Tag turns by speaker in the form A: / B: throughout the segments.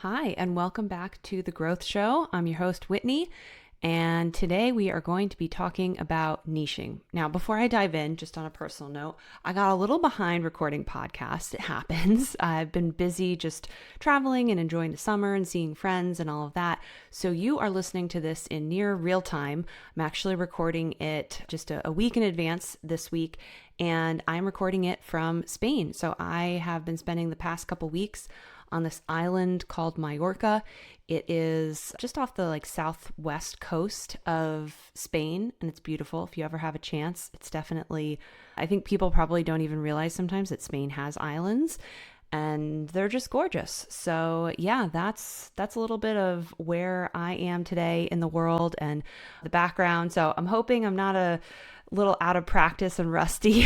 A: Hi, and welcome back to The Growth Show. I'm your host, Whitney, and today we are going to be talking about niching. Now, before I dive in, just on a personal note, I got a little behind recording podcasts. It happens. I've been busy just traveling and enjoying the summer and seeing friends and all of that. So you are listening to this in near real time. I'm actually recording it just a week in advance this week, and I'm recording it from Spain. So I have been spending the past couple weeks on this island called Mallorca. It is just off the southwest coast of Spain, and it's beautiful. If you ever have a chance, it's definitely, I think people probably don't even realize sometimes that Spain has islands, and they're just gorgeous. So yeah, that's a little bit of where I am today in the world and the background. So I'm hoping I'm not a little out of practice and rusty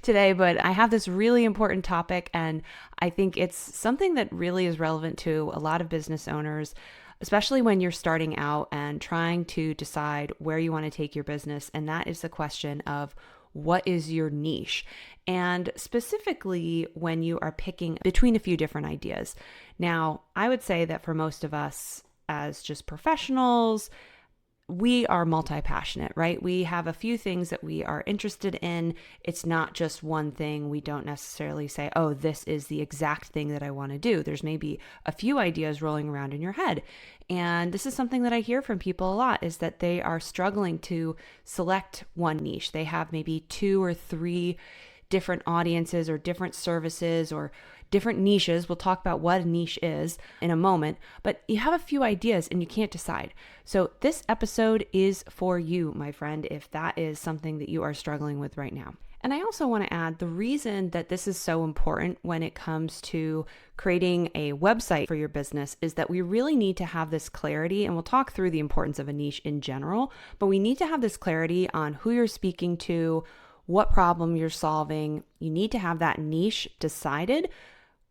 A: today, but I have this really important topic, and I think it's something that really is relevant to a lot of business owners, especially when you're starting out and trying to decide where you want to take your business. And that is the question of, what is your niche? And specifically when you are picking between a few different ideas. Now, I would say that for most of us as just professionals, we are multi-passionate, right? We have a few things that we are interested in. It's not just one thing. We don't necessarily say, oh, this is the exact thing that I want to do. There's maybe a few ideas rolling around in your head. And this is something that I hear from people a lot, is that they are struggling to select one niche. They have maybe 2 or 3 different audiences or different services or different niches. We'll talk about what a niche is in a moment, but you have a few ideas and you can't decide. So this episode is for you, my friend, if that is something that you are struggling with right now. And I also want to add, the reason that this is so important when it comes to creating a website for your business is that we really need to have this clarity, and we'll talk through the importance of a niche in general, but we need to have this clarity on who you're speaking to, what problem you're solving. You need to have that niche decided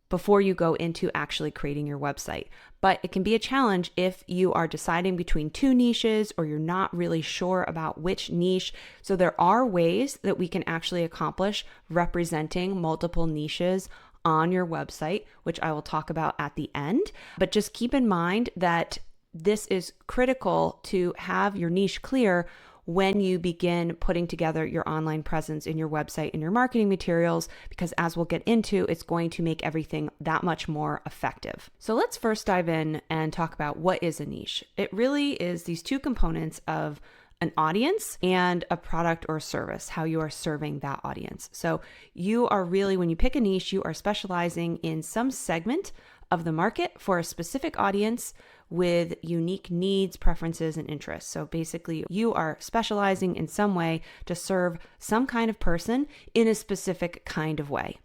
A: before you go into actually creating your website. But it can be a challenge if you are deciding between 2 niches or you're not really sure about which niche. So there are ways that we can actually accomplish representing multiple niches on your website, which I will talk about at the end. But just keep in mind that this is critical to have your niche clear when you begin putting together your online presence in your website and your marketing materials, because as we'll get into, it's going to make everything that much more effective. So let's first dive in and talk about what is a niche. It really is these 2 components of an audience and a product or service, how you are serving that audience. So you are really, when you pick a niche, you are specializing in some segment of the market for a specific audience with unique needs, preferences, and interests. So basically, you are specializing in some way to serve some kind of person in a specific kind of way.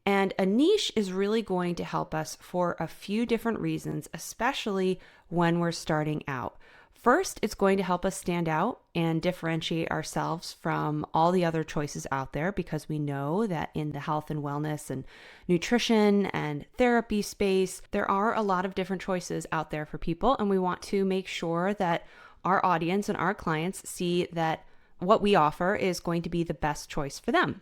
A: And a niche is really going to help us for a few different reasons, especially when we're starting out. First, it's going to help us stand out and differentiate ourselves from all the other choices out there, because we know that in the health and wellness and nutrition and therapy space, there are a lot of different choices out there for people. And we want to make sure that our audience and our clients see that what we offer is going to be the best choice for them.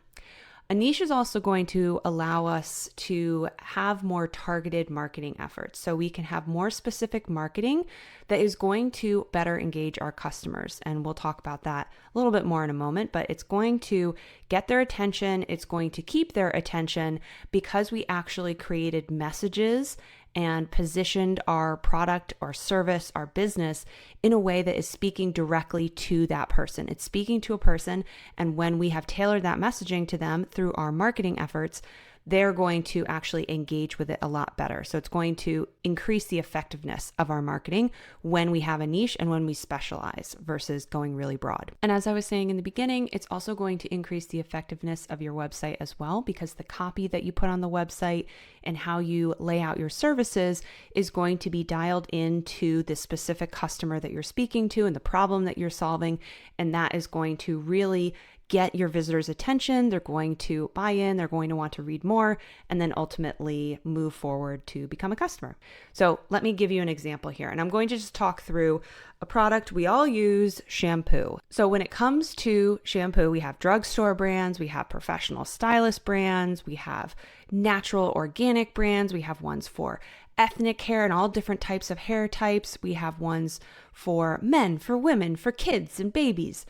A: A niche is also going to allow us to have more targeted marketing efforts. So we can have more specific marketing that is going to better engage our customers. And we'll talk about that a little bit more in a moment, but it's going to get their attention. It's going to keep their attention because we actually created messages and positioned our product or service, our business, in a way that is speaking directly to that person. It's speaking to a person, and when we have tailored that messaging to them through our marketing efforts, they're going to actually engage with it a lot better. So it's going to increase the effectiveness of our marketing when we have a niche and when we specialize versus going really broad. And as I was saying in the beginning, it's also going to increase the effectiveness of your website as well, because the copy that you put on the website and how you lay out your services is going to be dialed into the specific customer that you're speaking to and the problem that you're solving. And that is going to really get your visitors' attention. They're going to buy in, they're going to want to read more, and then ultimately move forward to become a customer. So let me give you an example here. And I'm going to just talk through a product we all use, shampoo. So when it comes to shampoo, we have drugstore brands, we have professional stylist brands, we have natural organic brands, we have ones for ethnic hair and all different types of hair types. We have ones for men, for women, for kids and babies.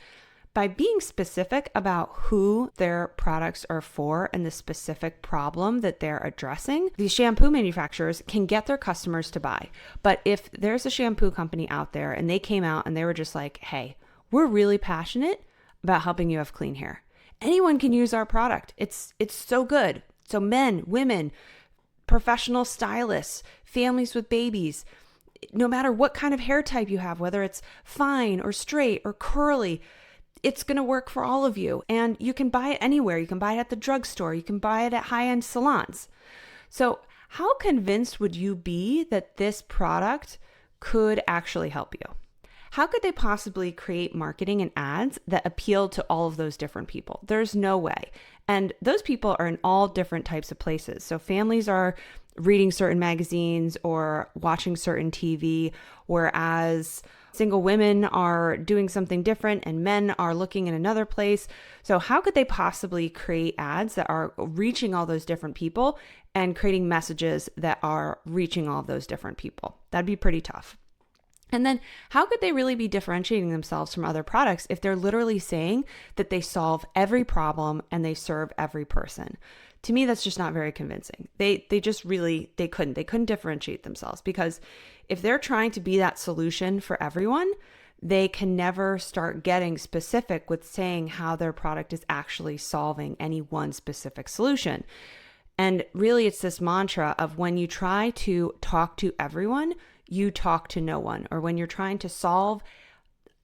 A: By being specific about who their products are for and the specific problem that they're addressing, these shampoo manufacturers can get their customers to buy. But if there's a shampoo company out there and they came out and they were just like, hey, we're really passionate about helping you have clean hair. Anyone can use our product. It's so good. So men, women, professional stylists, families with babies, no matter what kind of hair type you have, whether it's fine or straight or curly, it's going to work for all of you. And you can buy it anywhere. You can buy it at the drugstore. You can buy it at high-end salons. So how convinced would you be that this product could actually help you? How could they possibly create marketing and ads that appeal to all of those different people? There's no way. And those people are in all different types of places. So families are reading certain magazines or watching certain TV, whereas single women are doing something different and men are looking in another place. So how could they possibly create ads that are reaching all those different people and creating messages that are reaching all of those different people? That'd be pretty tough. And then how could they really be differentiating themselves from other products if they're literally saying that they solve every problem and they serve every person? To me, that's just not very convincing. They couldn't differentiate themselves, because if they're trying to be that solution for everyone, they can never start getting specific with saying how their product is actually solving any one specific solution. And really, it's this mantra of when you try to talk to everyone, you talk to no one. Or when you're trying to solve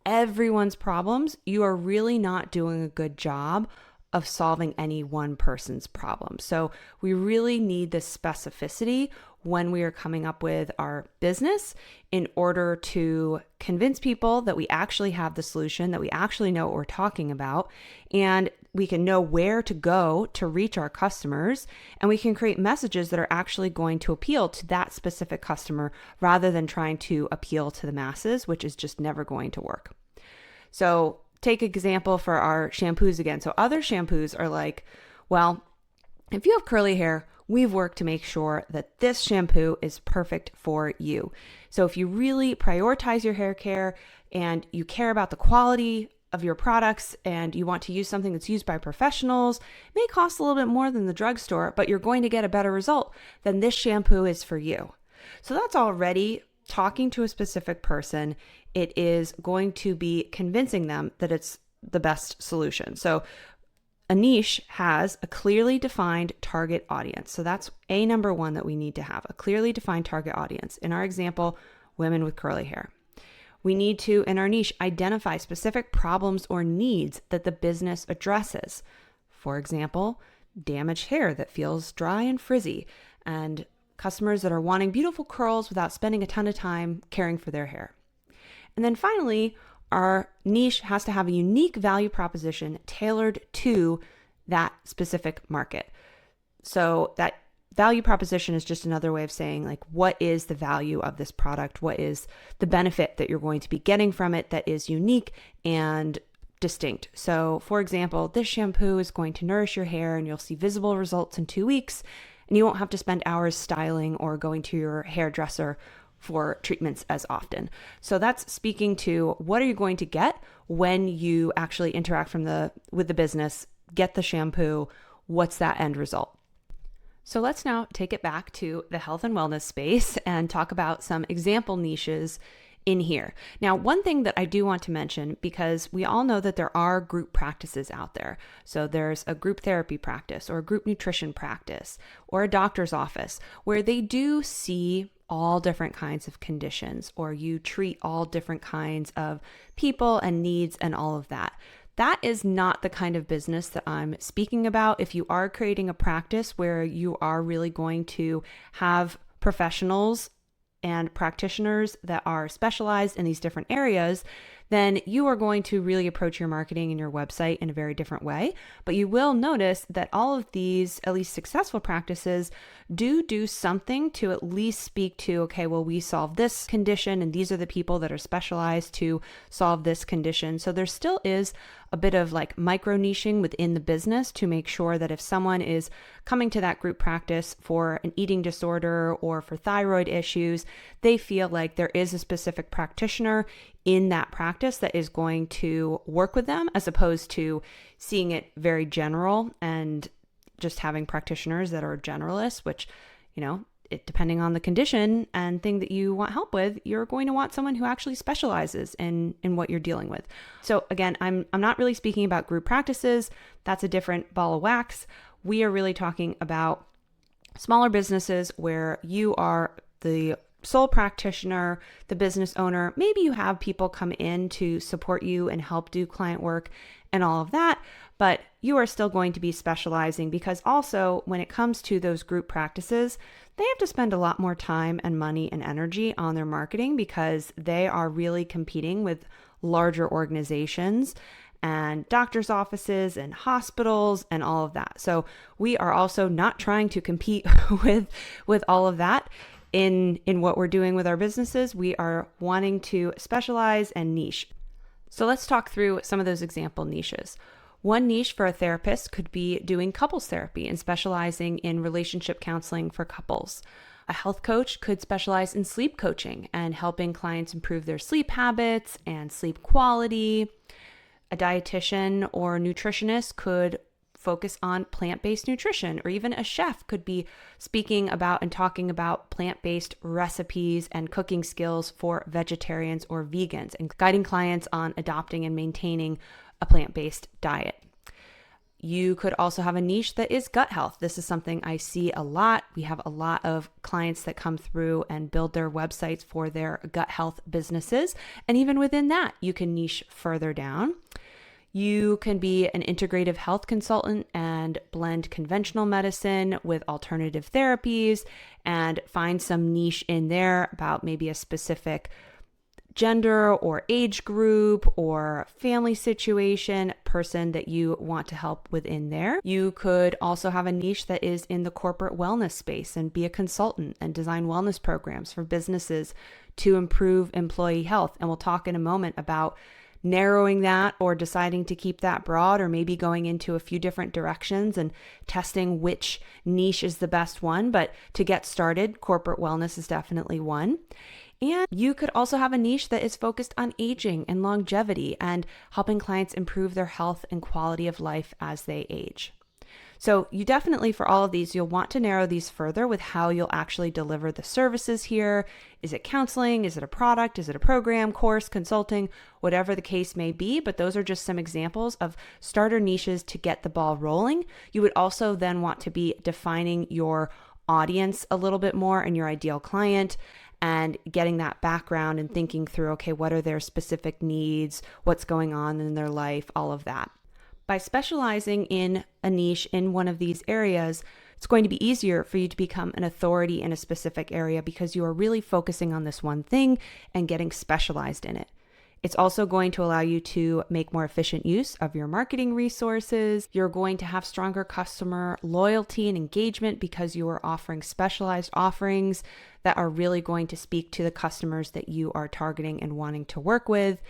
A: everyone's problems, you are really not doing a good job of solving any one person's problem. So we really need this specificity when we are coming up with our business in order to convince people that we actually have the solution, that we actually know what we're talking about, and we can know where to go to reach our customers, and we can create messages that are actually going to appeal to that specific customer rather than trying to appeal to the masses, which is just never going to work. So take example for our shampoos again. So other shampoos are like, well, if you have curly hair, we've worked to make sure that this shampoo is perfect for you. So if you really prioritize your hair care and you care about the quality of your products and you want to use something that's used by professionals, it may cost a little bit more than the drugstore, but you're going to get a better result, then this shampoo is for you. So that's already talking to a specific person. It is going to be convincing them that it's the best solution. So a niche has a clearly defined target audience. So that's number one that we need to have, a clearly defined target audience. In our example, women with curly hair. We need to, in our niche, identify specific problems or needs that the business addresses. For example, damaged hair that feels dry and frizzy, and customers that are wanting beautiful curls without spending a ton of time caring for their hair. And then finally, our niche has to have a unique value proposition tailored to that specific market. So that value proposition is just another way of saying, like, what is the value of this product? What is the benefit that you're going to be getting from it that is unique and distinct? So for example, this shampoo is going to nourish your hair and you'll see visible results in 2 weeks, and you won't have to spend hours styling or going to your hairdresser for treatments as often. So that's speaking to what are you going to get when you actually interact with the business, get the shampoo, what's that end result? So let's now take it back to the health and wellness space and talk about some example niches in here. Now, one thing that I do want to mention, because we all know that there are group practices out there. So there's a group therapy practice or a group nutrition practice or a doctor's office where they do see all different kinds of conditions, or you treat all different kinds of people and needs and all of that. That is not the kind of business that I'm speaking about. If you are creating a practice where you are really going to have professionals and practitioners that are specialized in these different areas, then you are going to really approach your marketing and your website in a very different way. But you will notice that all of these, at least successful practices, do something to at least speak to, okay, well, we solve this condition and these are the people that are specialized to solve this condition. So there still is a bit of like micro niching within the business to make sure that if someone is coming to that group practice for an eating disorder or for thyroid issues, they feel like there is a specific practitioner in that practice that is going to work with them, as opposed to seeing it very general and just having practitioners that are generalists, which, depending on the condition and thing that you want help with, you're going to want someone who actually specializes in what you're dealing with. So again, I'm not really speaking about group practices. That's a different ball of wax. We are really talking about smaller businesses where you are the sole practitioner, the business owner. Maybe you have people come in to support you and help do client work and all of that, but you are still going to be specializing, because also when it comes to those group practices, they have to spend a lot more time and money and energy on their marketing, because they are really competing with larger organizations and doctors' offices and hospitals and all of that. So we are also not trying to compete with all of that in what we're doing with our businesses. We are wanting to specialize and niche. So let's talk through some of those example niches. One niche for a therapist could be doing couples therapy and specializing in relationship counseling for couples. A health coach could specialize in sleep coaching and helping clients improve their sleep habits and sleep quality. A dietitian or nutritionist could focus on plant-based nutrition, or even a chef could be speaking about and talking about plant-based recipes and cooking skills for vegetarians or vegans, and guiding clients on adopting and maintaining a plant-based diet. You could also have a niche that is gut health. This is something I see a lot. We have a lot of clients that come through and build their websites for their gut health businesses. And even within that, you can niche further down. You can be an integrative health consultant and blend conventional medicine with alternative therapies and find some niche in there about maybe a specific gender or age group or family situation, person that you want to help within there. You could also have a niche that is in the corporate wellness space and be a consultant and design wellness programs for businesses to improve employee health. And we'll talk in a moment about narrowing that or deciding to keep that broad, or maybe going into a few different directions and testing which niche is the best one. But to get started, corporate wellness is definitely one. And you could also have a niche that is focused on aging and longevity and helping clients improve their health and quality of life as they age. So you definitely, for all of these, you'll want to narrow these further with how you'll actually deliver the services here. Is it counseling? Is it a product? Is it a program, course, consulting, whatever the case may be? But those are just some examples of starter niches to get the ball rolling. You would also then want to be defining your audience a little bit more and your ideal client, and getting that background and thinking through, okay, what are their specific needs? What's going on in their life? All of that. By specializing in a niche in one of these areas, it's going to be easier for you to become an authority in a specific area because you are really focusing on this one thing and getting specialized in it. It's also going to allow you to make more efficient use of your marketing resources. You're going to have stronger customer loyalty and engagement because you are offering specialized offerings that are really going to speak to the customers that you are targeting and wanting to work with.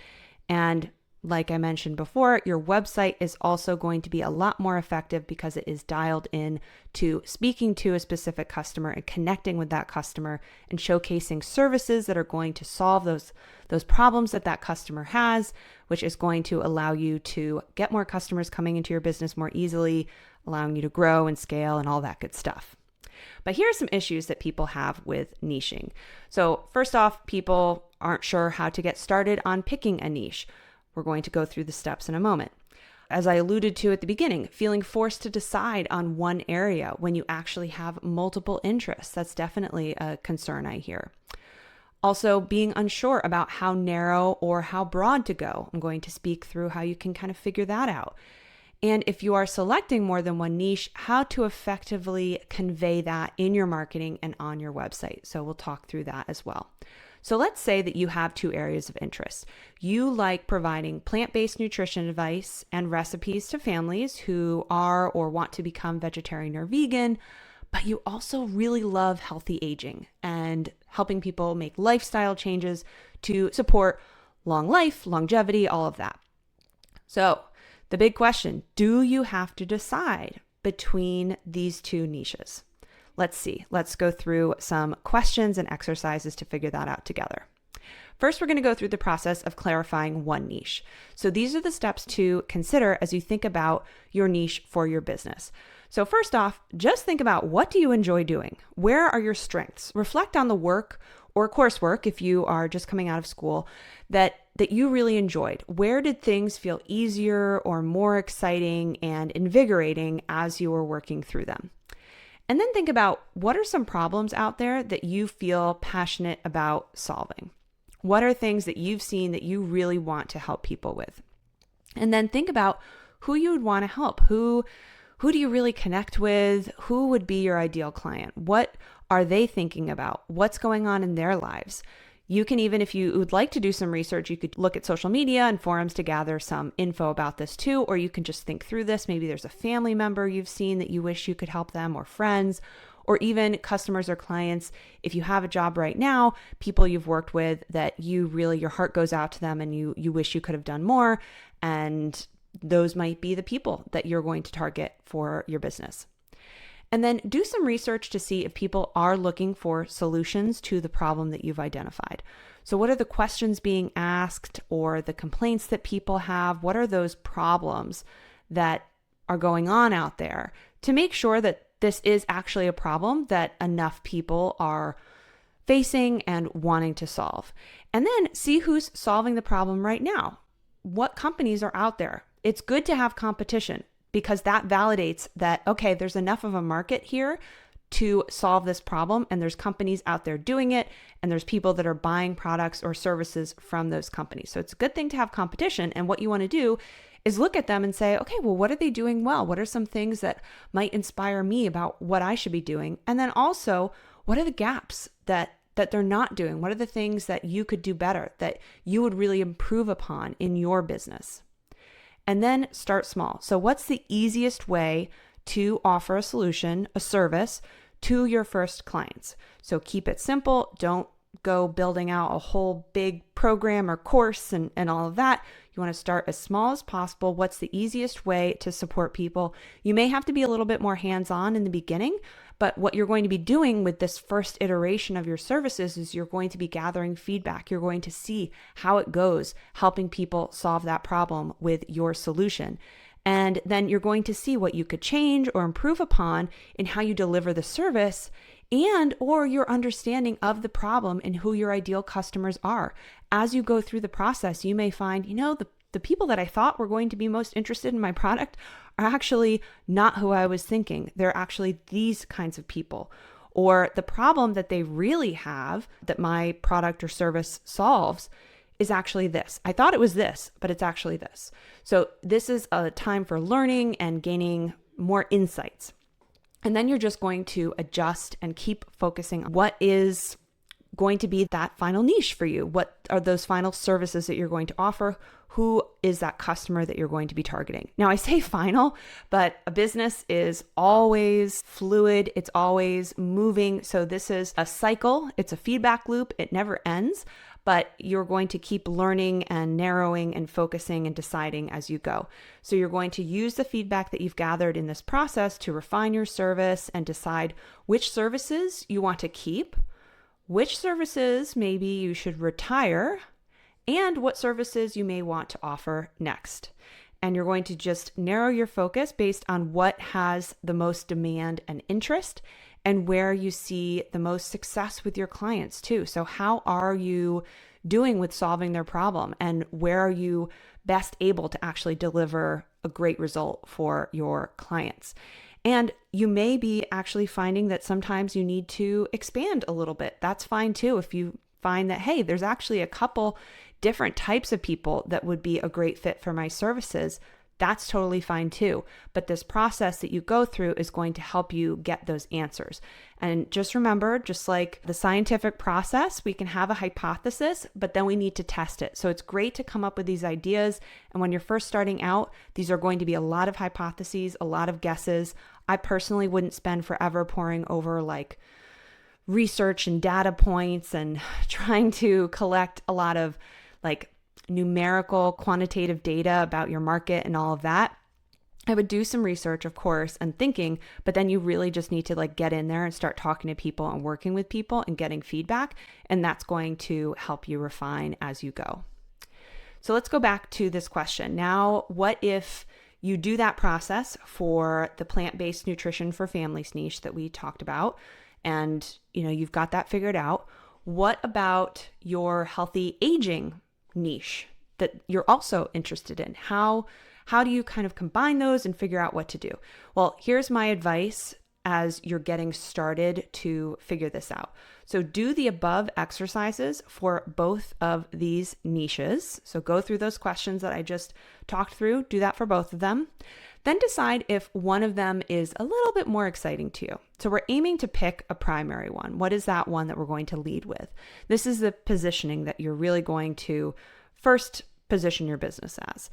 A: And like I mentioned before, your website is also going to be a lot more effective because it is dialed in to speaking to a specific customer and connecting with that customer and showcasing services that are going to solve those problems that customer has, which is going to allow you to get more customers coming into your business more easily, allowing you to grow and scale and all that good stuff. But here are some issues that people have with niching. So first off, people aren't sure how to get started on picking a niche. We're going to go through the steps in a moment. As I alluded to at the beginning, feeling forced to decide on one area when you actually have multiple interests. That's definitely a concern I hear. Also, being unsure about how narrow or how broad to go. I'm going to speak through how you can kind of figure that out. And if you are selecting more than one niche, how to effectively convey that in your marketing and on your website. So we'll talk through that as well. So let's say that you have two areas of interest. You like providing plant-based nutrition advice and recipes to families who are or want to become vegetarian or vegan, but you also really love healthy aging and helping people make lifestyle changes to support long life, longevity, all of that. So the big question, do you have to decide between these two niches? Let's see. Let's go through some questions and exercises to figure that out together. First, we're going to go through the process of clarifying one niche. So these are the steps to consider as you think about your niche for your business. So first off, just think about, what do you enjoy doing? Where are your strengths? Reflect on the work or coursework, if you are just coming out of school, that you really enjoyed. Where did things feel easier or more exciting and invigorating as you were working through them? And then think about, what are some problems out there that you feel passionate about solving? What are things that you've seen that you really want to help people with? And then think about who you would want to help. Who do you really connect with? Who would be your ideal client? What are they thinking about? What's going on in their lives? You can even, if you would like to do some research, you could look at social media and forums to gather some info about this too, or you can just think through this. Maybe there's a family member you've seen that you wish you could help them, or friends, or even customers or clients. If you have a job right now, people you've worked with that you really, your heart goes out to them and you wish you could have done more. And those might be the people that you're going to target for your business. And then do some research to see if people are looking for solutions to the problem that you've identified. So what are the questions being asked or the complaints that people have? What are those problems that are going on out there, to make sure that this is actually a problem that enough people are facing and wanting to solve? And then see who's solving the problem right now. What companies are out there? It's good to have competition, because that validates that, okay, there's enough of a market here to solve this problem, and there's companies out there doing it, and there's people that are buying products or services from those companies. So it's a good thing to have competition, and what you want to do is look at them and say, okay, well, what are they doing well? What are some things that might inspire me about what I should be doing? And then also, what are the gaps that they're not doing? What are the things that you could do better, that you would really improve upon in your business? And then start small. So what's the easiest way to offer a solution, a service to your first clients? So keep it simple. Don't go building out a whole big program or course and all of that. You want to start as small as possible. What's the easiest way to support people? You may have to be a little bit more hands-on in the beginning, but what you're going to be doing with this first iteration of your services is you're going to be gathering feedback. You're going to see how it goes, helping people solve that problem with your solution. And then you're going to see what you could change or improve upon in how you deliver the service, and or your understanding of the problem and who your ideal customers are. As you go through the process, you may find, the people that I thought were going to be most interested in my product are actually not who I was thinking. They're actually these kinds of people. Or the problem that they really have that my product or service solves is actually this. I thought it was this, but it's actually this. So this is a time for learning and gaining more insights. And then you're just going to adjust and keep focusing on what is going to be that final niche for you. What are those final services that you're going to offer? Who is that customer that you're going to be targeting? Now, I say final, but a business is always fluid. It's always moving. So this is a cycle. It's a feedback loop. It never ends, but you're going to keep learning and narrowing and focusing and deciding as you go. So you're going to use the feedback that you've gathered in this process to refine your service and decide which services you want to keep, which services maybe you should retire, and what services you may want to offer next. And you're going to just narrow your focus based on what has the most demand and interest and where you see the most success with your clients too. So how are you doing with solving their problem, and where are you best able to actually deliver a great result for your clients? And you may be actually finding that sometimes you need to expand a little bit. That's fine too. If you find that, hey, there's actually a couple different types of people that would be a great fit for my services, that's totally fine too. But this process that you go through is going to help you get those answers. And just remember, just like the scientific process, we can have a hypothesis, but then we need to test it. So it's great to come up with these ideas. And when you're first starting out, these are going to be a lot of hypotheses, a lot of guesses. I personally wouldn't spend forever poring over like research and data points and trying to collect a lot of like numerical, quantitative data about your market and all of that. I would do some research, of course, and thinking, but then you really just need to like get in there and start talking to people and working with people and getting feedback. And that's going to help you refine as you go. So let's go back to this question. Now, what if you do that process for the plant-based nutrition for families niche that we talked about, and you've got that figured out? What about your healthy aging niche that you're also interested in? How do you kind of combine those and figure out what to do? Well, here's my advice as you're getting started to figure this out. So do the above exercises for both of these niches. So go through those questions that I just talked through, do that for both of them. Then decide if one of them is a little bit more exciting to you. So we're aiming to pick a primary one. What is that one that we're going to lead with? This is the positioning that you're really going to first position your business as.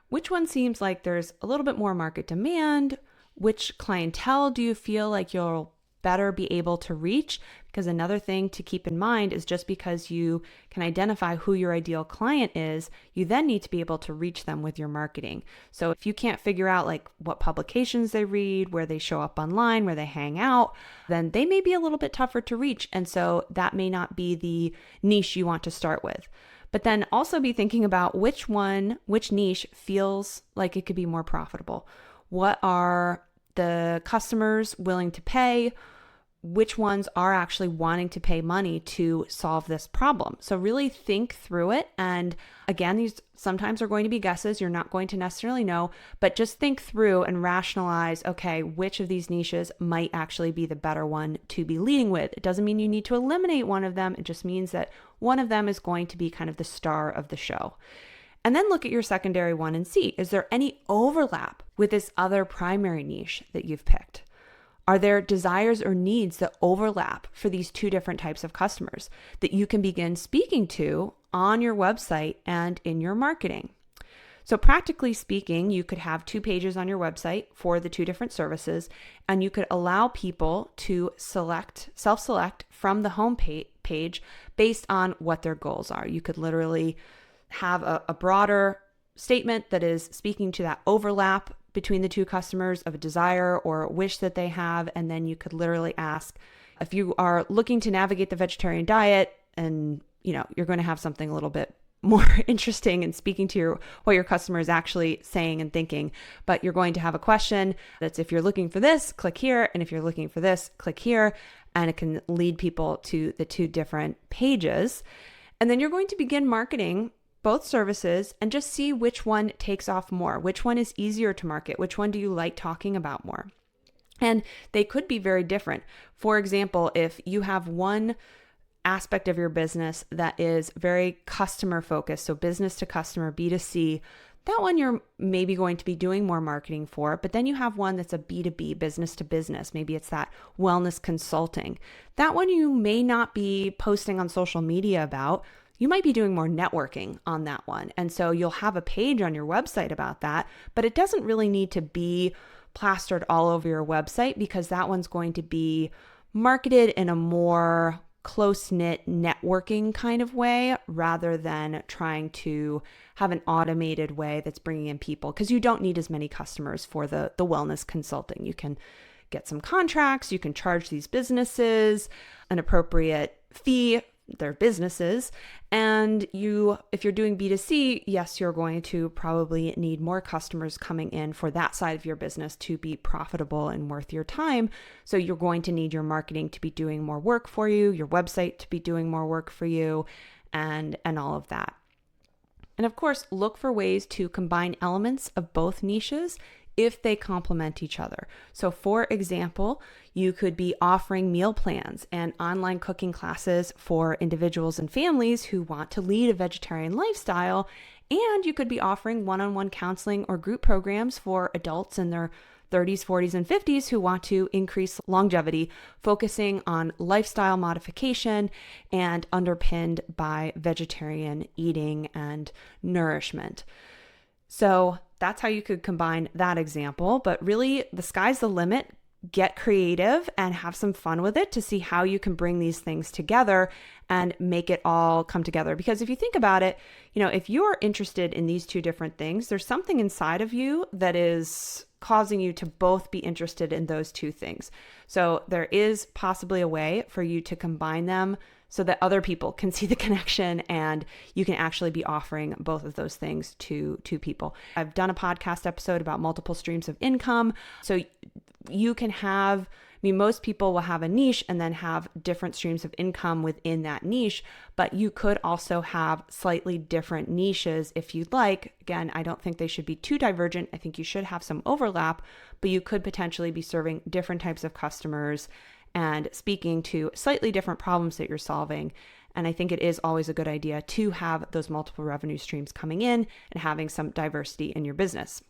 A: Which one seems like there's a little bit more market demand? Which clientele do you feel like you'll better be able to reach? Because another thing to keep in mind is just because you can identify who your ideal client is, you then need to be able to reach them with your marketing. So if you can't figure out like what publications they read, where they show up online, where they hang out, then they may be a little bit tougher to reach. And so that may not be the niche you want to start with. But then also be thinking about which niche feels like it could be more profitable. What are the customers willing to pay? Which ones are actually wanting to pay money to solve this problem? So really think through it. And again, these sometimes are going to be guesses. You're not going to necessarily know, but just think through and rationalize, okay, which of these niches might actually be the better one to be leading with. It doesn't mean you need to eliminate one of them. It just means that one of them is going to be kind of the star of the show. And then look at your secondary one and see, is there any overlap with this other primary niche that you've picked? Are there desires or needs that overlap for these two different types of customers that you can begin speaking to on your website and in your marketing? So practically speaking, you could have 2 pages on your website for the 2 different services, and you could allow people to self-select from the home page based on what their goals are. You could literally have a broader statement that is speaking to that overlap between the 2 customers of a desire or a wish that they have. And then you could literally ask, if you are looking to navigate the vegetarian diet and you're going to have something a little bit more interesting and speaking to what your customer is actually saying and thinking, but you're going to have a question that's, if you're looking for this, click here. And if you're looking for this, click here. And it can lead people to the 2 different pages. And then you're going to begin marketing both services and just see which one takes off more, which one is easier to market, which one do you like talking about more. And they could be very different. For example, if you have one aspect of your business that is very customer focused, so business to customer, B2C, that one you're maybe going to be doing more marketing for. But then you have one that's a B2B, business to business. Maybe it's that wellness consulting. That one you may not be posting on social media about. You might be doing more networking on that one. And so you'll have a page on your website about that, but it doesn't really need to be plastered all over your website because that one's going to be marketed in a more close-knit networking kind of way rather than trying to have an automated way that's bringing in people, because you don't need as many customers for the wellness consulting. You can get some contracts, you can charge these businesses an appropriate fee, their businesses. And if you're doing B2C, yes, you're going to probably need more customers coming in for that side of your business to be profitable and worth your time. So you're going to need your marketing to be doing more work for you, your website to be doing more work for you, and all of that. And of course, look for ways to combine elements of both niches if they complement each other. So for example, you could be offering meal plans and online cooking classes for individuals and families who want to lead a vegetarian lifestyle. And you could be offering one-on-one counseling or group programs for adults in their 30s, 40s, and 50s who want to increase longevity, focusing on lifestyle modification and underpinned by vegetarian eating and nourishment. So that's how you could combine that example. But really, the sky's the limit. Get creative and have some fun with it to see how you can bring these things together and make it all come together. Because if you think about it, if you're interested in these two different things, there's something inside of you that is causing you to both be interested in those two things. So there is possibly a way for you to combine them so that other people can see the connection and you can actually be offering both of those things to people. I've done a podcast episode about multiple streams of income. So you can have, most people will have a niche and then have different streams of income within that niche, but you could also have slightly different niches if you'd like. Again, I don't think they should be too divergent. I think you should have some overlap, but you could potentially be serving different types of customers and speaking to slightly different problems that you're solving. And I think it is always a good idea to have those multiple revenue streams coming in and having some diversity in your business.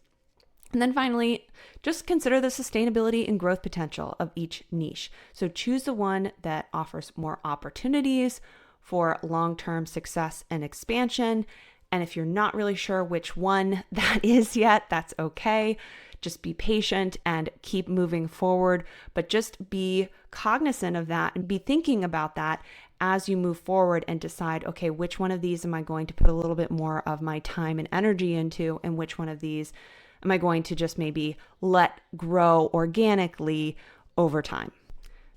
A: And then finally, just consider the sustainability and growth potential of each niche. So choose the one that offers more opportunities for long-term success and expansion. And if you're not really sure which one that is yet, that's okay. Just be patient and keep moving forward, but just be cognizant of that and be thinking about that as you move forward and decide, okay, which one of these am I going to put a little bit more of my time and energy into, and which one of these am I going to just maybe let grow organically over time.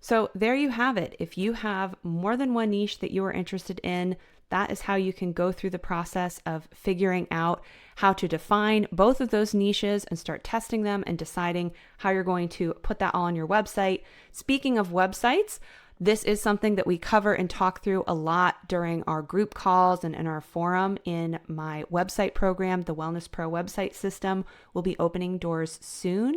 A: So there you have it. If you have more than one niche that you are interested in, that is how you can go through the process of figuring out how to define both of those niches and start testing them and deciding how you're going to put that all on your website. Speaking of websites, this is something that we cover and talk through a lot during our group calls and in our forum in my website program. The Wellness Pro website system will be opening doors soon.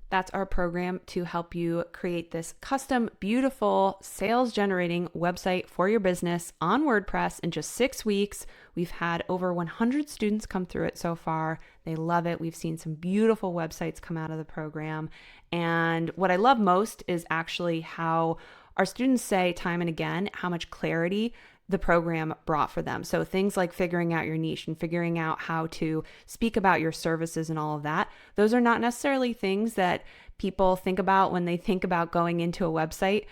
A: That's our program to help you create this custom, beautiful, sales-generating website for your business on WordPress in just 6 weeks. We've had over 100 students come through it so far. They love it. We've seen some beautiful websites come out of the program. And what I love most is actually how our students say time and again how much clarity the program brought for them. So things like figuring out your niche and figuring out how to speak about your services and all of that, those are not necessarily things that people think about when they think about going into a website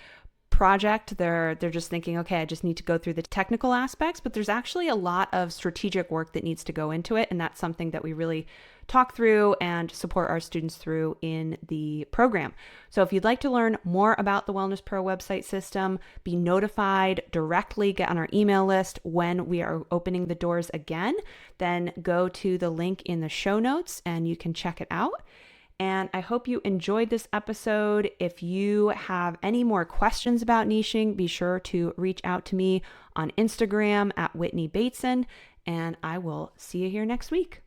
A: project. They're just thinking, okay, I just need to go through the technical aspects, but there's actually a lot of strategic work that needs to go into it. And that's something that we really talk through and support our students through in the program. So if you'd like to learn more about the Wellness Pro website system, be notified directly, get on our email list when we are opening the doors again, then go to the link in the show notes and you can check it out. And I hope you enjoyed this episode. If you have any more questions about niching, be sure to reach out to me on Instagram at Whitney Bateson, and I will see you here next week.